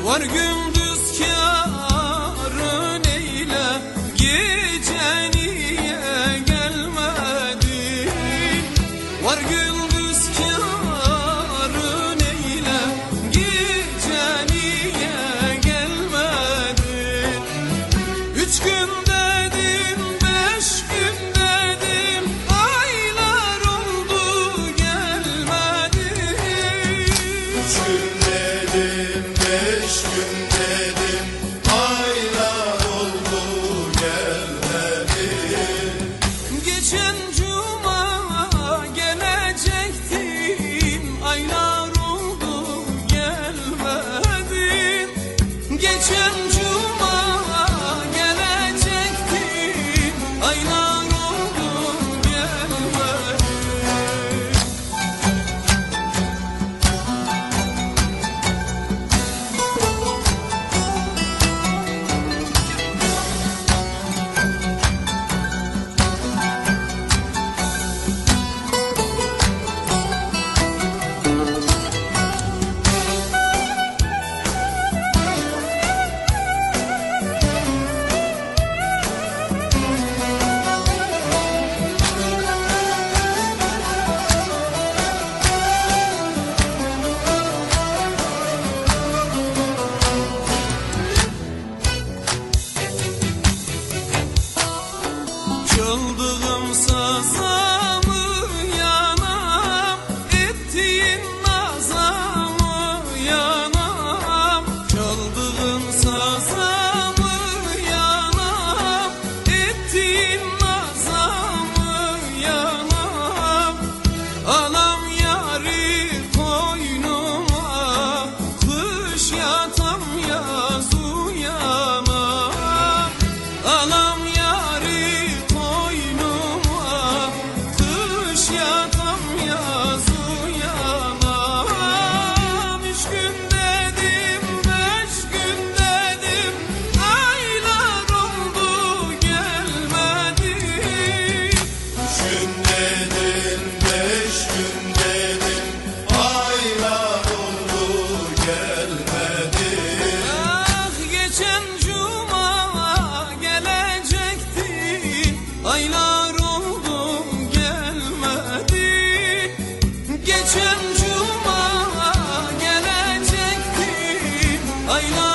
Var gündüz kârın eyle, gece niye gelmedin? Var gündüz kârın eyle, gece niye gelmedin? 3 gün dedim, 5 gün dedim, aylar oldu gelmedin. 3 gün dedim, 5 gün dedim, aylar oldu gelmedin. Geçen cuma gelecektin, aylar oldu gelmedin. Geçen cuma gelecektin, aylar oldu gelmedin. Çaldığım saza mı yanam, ettiğin naza mı yanam? Çaldığım saza mı yanam, ettiğin naza mı yanam? Alam yari koynuma, kış yatam yaz uyanam. Alam yari koynuma, kış yatam yaz uyanam. 3 gün dedim, 5 gün dedim, aylar oldu gelmedin. 3 gün dedim, 5 gün dedim, aylar oldu gelmedin. Ah, geçen cuma gelecektin, aylar oldu gelmedin. Geçen cuma gelecektin, aylar